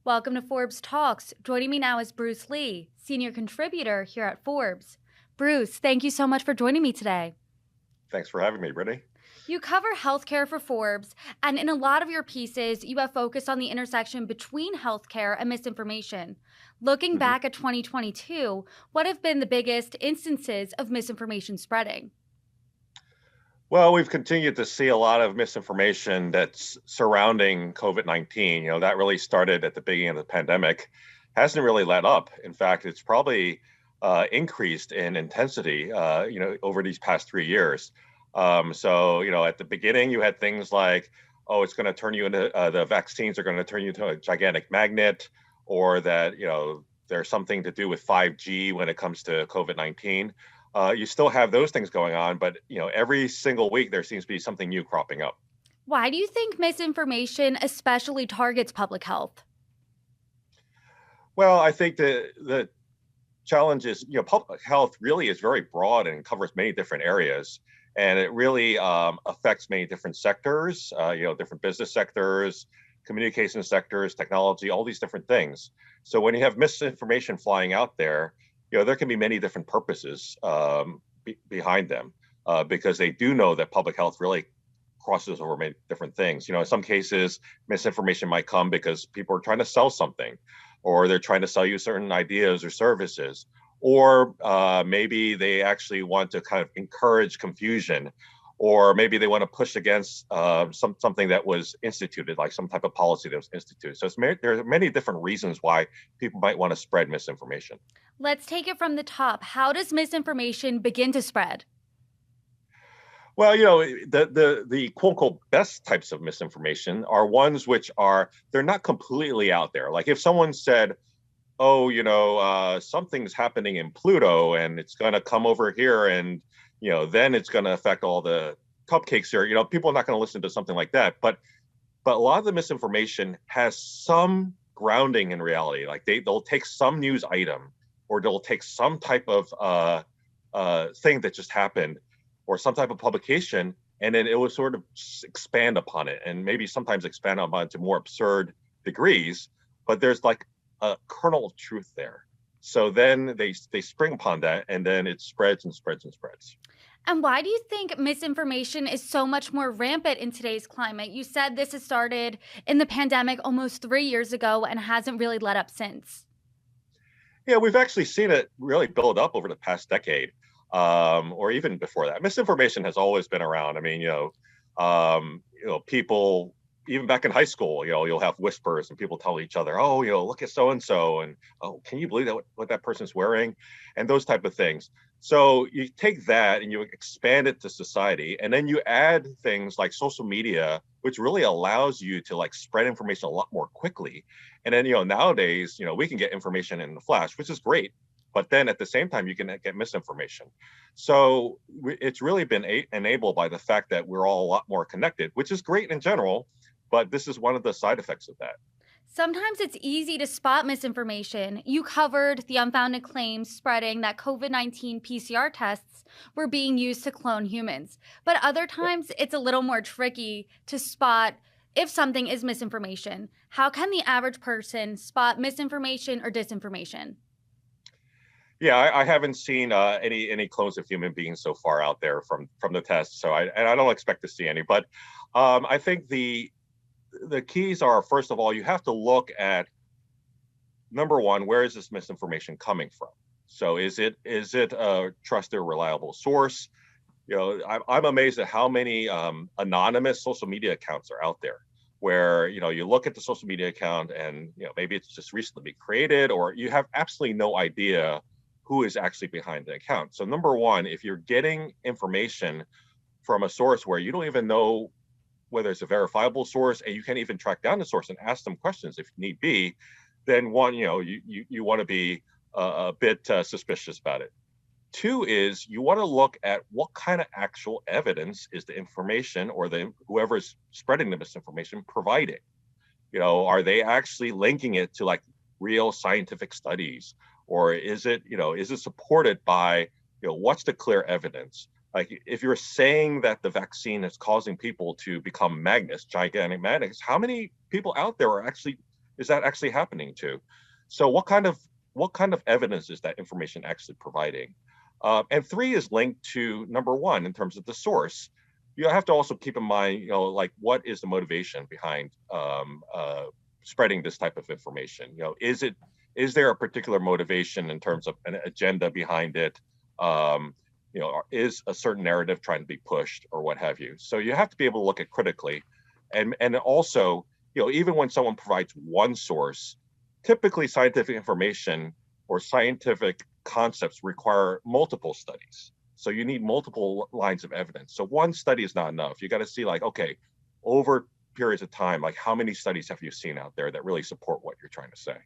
Welcome to Forbes Talks. Joining me now is Bruce Lee, senior contributor here at Forbes. Bruce, thank you so much for joining me today. Thanks for having me, Brittany. You cover healthcare for Forbes, and in a lot of your pieces, you have focused on the intersection between healthcare and misinformation. Looking hmm back at 2022, what have been the biggest instances of misinformation spreading? Well, we've continued to see a lot of misinformation that's surrounding COVID-19. That really started at the beginning of the pandemic, hasn't really let up. In fact, it's probably increased in intensity, over these past 3 years. At the beginning, you had things like, oh, it's going to turn you into the vaccines are going to turn you into a gigantic magnet, or that, there's something to do with 5G when it comes to COVID-19. You still have those things going on, but every single week there seems to be something new cropping up. Why do you think misinformation especially targets public health? Well, I think the challenge is, public health really is very broad and covers many different areas, and it really affects many different sectors, different business sectors, communication sectors, technology, all these different things. So when you have misinformation flying out there, there can be many different purposes behind them, because they do know that public health really crosses over many different things. In some cases, misinformation might come because people are trying to sell something, or they're trying to sell you certain ideas or services, or maybe they actually want to kind of encourage confusion, or maybe they want to push against something that was instituted, like some type of policy that was instituted. So there are many different reasons why people might want to spread misinformation. Let's take it from the top. How does misinformation begin to spread? Well, the quote unquote best types of misinformation are ones which are they're not completely out there. Like if someone said, "Oh, something's happening in Pluto and it's going to come over here, and then it's going to affect all the cupcakes here." People are not going to listen to something like that. But a lot of the misinformation has some grounding in reality. Like they'll take some news item, or they'll take some type of thing that just happened, or some type of publication, and then it will sort of expand upon it, and maybe sometimes expand upon it to more absurd degrees. But there's like a kernel of truth there. So then they spring upon that, and then it spreads and spreads and spreads. And why do you think misinformation is so much more rampant in today's climate? You said this has started in the pandemic almost 3 years ago and hasn't really let up since. Yeah, we've actually seen it really build up over the past decade, or even before that. Misinformation has always been around. I mean, people even back in high school, you'll have whispers and people tell each other, "Oh, look at so and so," and "Oh, can you believe that what that person's wearing?" and those type of things. So you take that and you expand it to society, and then you add things like social media, which really allows you to like spread information a lot more quickly. And then nowadays, we can get information in the flash, which is great. But then at the same time, you can get misinformation. So it's really been enabled by the fact that we're all a lot more connected, which is great in general. But this is one of the side effects of that. Sometimes it's easy to spot misinformation. You covered the unfounded claims spreading that COVID-19 PCR tests were being used to clone humans. But other times it's a little more tricky to spot if something is misinformation. How can the average person spot misinformation or disinformation? Yeah, I haven't seen any clones of human beings so far out there from the test, so I don't expect to see any. But I think the keys are, first of all, you have to look at, number one, where is this misinformation coming from? So is it a trusted, reliable source? I'm amazed at how many anonymous social media accounts are out there, where you look at the social media account and maybe it's just recently been created, or you have absolutely no idea who is actually behind the account. So number one, if you're getting information from a source where you don't even know whether it's a verifiable source, and you can't even track down the source and ask them questions if need be, then one, you want to be a bit suspicious about it. Two is you want to look at what kind of actual evidence is the information, or the whoever is spreading the misinformation providing. Are they actually linking it to like real scientific studies, or is it supported by what's the clear evidence? Like if you're saying that the vaccine is causing people to become magnets, gigantic magnets, how many people out there are actually is that actually happening to? So what kind of evidence is that information actually providing? And three is linked to number one in terms of the source. You have to also keep in mind, like what is the motivation behind spreading this type of information? Is there a particular motivation in terms of an agenda behind it? Is a certain narrative trying to be pushed or what have you? So you have to be able to look at critically, and also, even when someone provides one source, typically scientific information or scientific concepts require multiple studies. So you need multiple lines of evidence. So one study is not enough. You got to see like, okay, over periods of time, like how many studies have you seen out there that really support what you're trying to say?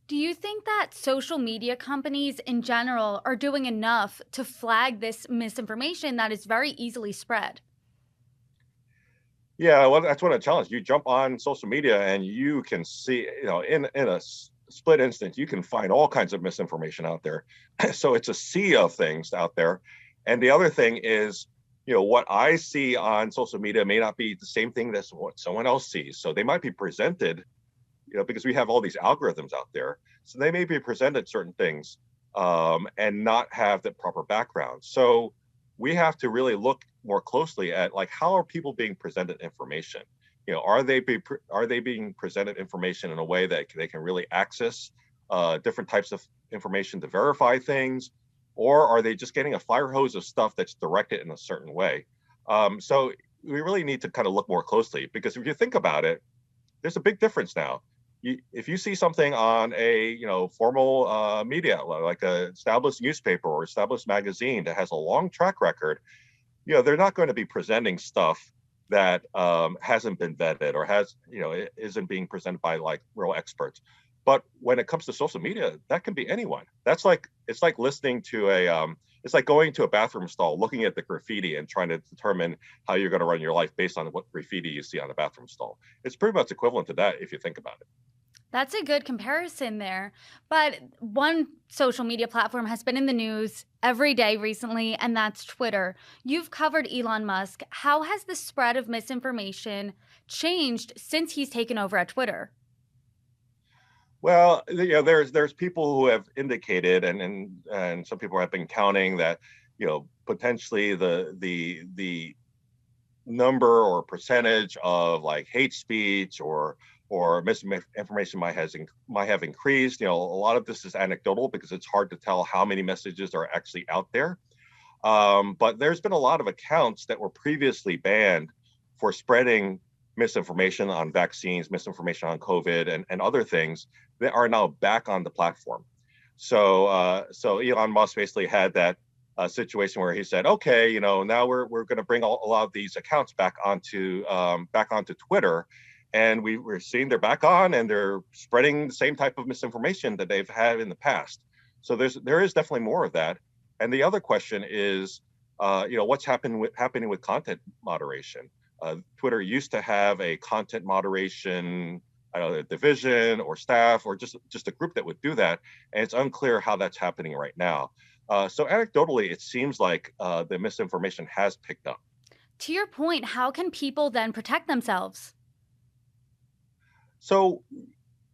Do you think that social media companies in general are doing enough to flag this misinformation that is very easily spread? Yeah, well, that's what I challenge. You jump on social media and you can see, in a split instant, you can find all kinds of misinformation out there. So it's a sea of things out there. And the other thing is, what I see on social media may not be the same thing as what someone else sees. So they might be presented, because we have all these algorithms out there. So they may be presented certain things and not have the proper background. So we have to really look more closely at like, how are people being presented information? Are they being presented information in a way that they can really access different types of information to verify things? Or are they just getting a fire hose of stuff that's directed in a certain way? So we really need to kind of look more closely, because if you think about it, there's a big difference now. If you see something on a formal media, like a established newspaper or established magazine that has a long track record, they're not going to be presenting stuff that hasn't been vetted or it isn't being presented by like real experts. But when it comes to social media, that can be anyone. It's like listening to it's like going to a bathroom stall, looking at the graffiti and trying to determine how you're going to run your life based on what graffiti you see on the bathroom stall. It's pretty much equivalent to that if you think about it. That's a good comparison there. But one social media platform has been in the news every day recently, and that's Twitter. You've covered Elon Musk. How has the spread of misinformation changed since he's taken over at Twitter? Well, there's people who have indicated, and some people have been counting that, potentially the number or percentage of like hate speech or misinformation might have increased. A lot of this is anecdotal because it's hard to tell how many messages are actually out there. But there's been a lot of accounts that were previously banned for spreading misinformation on vaccines, misinformation on COVID, and other things that are now back on the platform. So Elon Musk basically had that situation where he said, okay, now we're going to bring a lot of these accounts back onto Twitter, and we're seeing they're back on and they're spreading the same type of misinformation that they've had in the past. So there is definitely more of that. And the other question is, what's happening with content moderation? Twitter used to have a content moderation, I don't know, division or staff or just a group that would do that, and it's unclear how that's happening right now. So anecdotally, it seems like the misinformation has picked up. To your point, how can people then protect themselves? So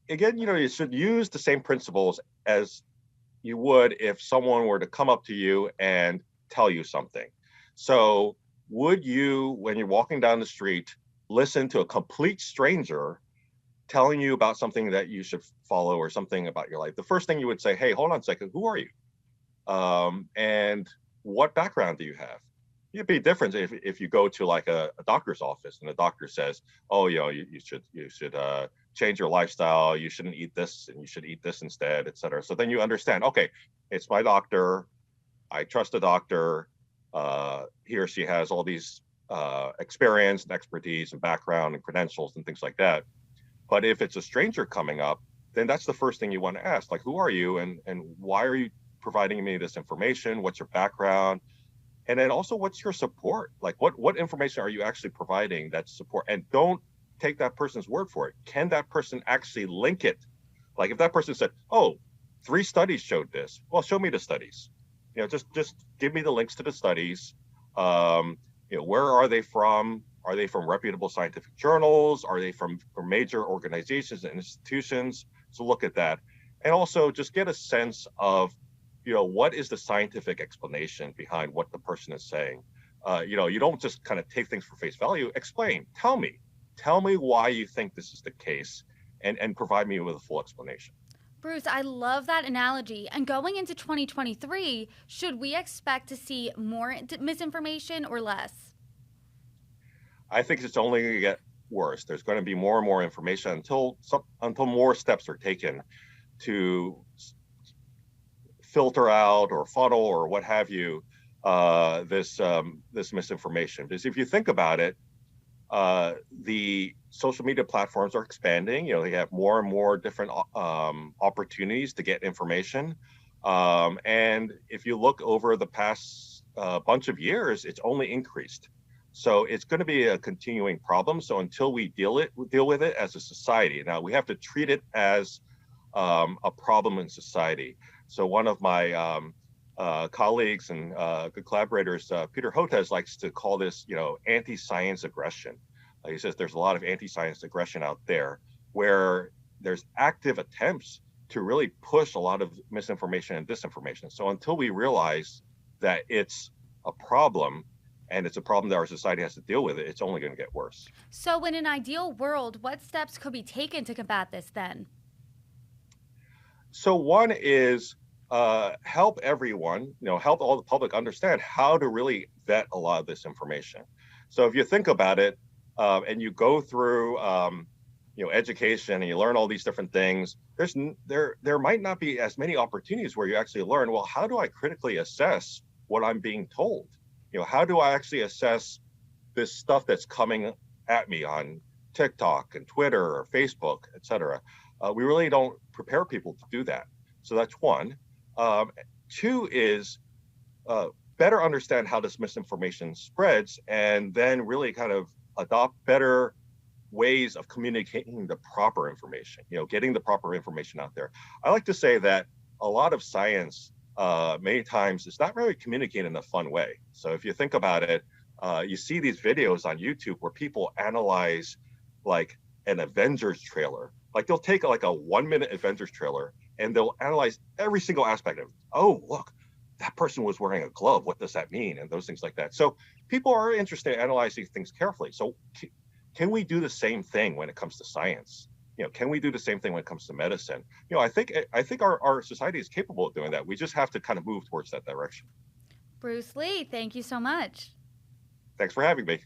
again, you should use the same principles as you would if someone were to come up to you and tell you something. So would you, when you're walking down the street, listen to a complete stranger telling you about something that you should follow or something about your life? The first thing you would say, hey, hold on a second, who are you? And what background do you have? It'd be different if you go to like a doctor's office and the doctor says, oh, you should change your lifestyle. You shouldn't eat this and you should eat this instead, et cetera. So then you understand, okay, it's my doctor. I trust the doctor. He or she has all these experience and expertise and background and credentials and things like that. But if it's a stranger coming up, then that's the first thing you want to ask, like, who are you and why are you providing me this information? What's your background? And then also, what's your support? Like, what information are you actually providing that's support? And don't take that person's word for it. Can that person actually link it? Like if that person said, oh, 3 studies showed this, well, show me the studies. Just give me the links to the studies. Where are they from? Are they from reputable scientific journals? Are they from major organizations and institutions? So look at that. And also just get a sense of, what is the scientific explanation behind what the person is saying? You don't just kind of take things for face value. Explain. Tell me why you think this is the case, and provide me with a full explanation. Bruce, I love that analogy. And going into 2023, should we expect to see more misinformation or less? I think it's only going to get worse. There's going to be more and more information until more steps are taken to filter out or funnel or what have you this misinformation. Because if you think about it, the social media platforms are expanding. They have more and more different opportunities to get information. And if you look over the past bunch of years, it's only increased. So it's going to be a continuing problem. So until we deal with it as a society, now we have to treat it as a problem in society. So one of my colleagues and good collaborators, Peter Hotez, likes to call this, anti-science aggression. He says there's a lot of anti-science aggression out there where there's active attempts to really push a lot of misinformation and disinformation. So until we realize that it's a problem, and it's a problem that our society has to deal with, it's only going to get worse. So in an ideal world, what steps could be taken to combat this then? So one is help everyone, help all the public understand how to really vet a lot of this information. So if you think about it, and you go through, education and you learn all these different things, there might not be as many opportunities where you actually learn, well, how do I critically assess what I'm being told? How do I actually assess this stuff that's coming at me on TikTok and Twitter or Facebook, et cetera? We really don't prepare people to do that. So that's one. Two is better understand how this misinformation spreads, and then really kind of adopt better ways of communicating the proper information, getting the proper information out there. I like to say that a lot of science many times it's not really communicated in a fun way. So if you think about it, you see these videos on YouTube where people analyze like an Avengers trailer. Like they'll take like a 1-minute Avengers trailer and they'll analyze every single aspect of it. Oh, look, that person was wearing a glove. What does that mean? And those things like that. So people are interested in analyzing things carefully. So can we do the same thing when it comes to science? Can we do the same thing when it comes to medicine? I think our society is capable of doing that. We just have to kind of move towards that direction. Bruce Lee, thank you so much. Thanks for having me.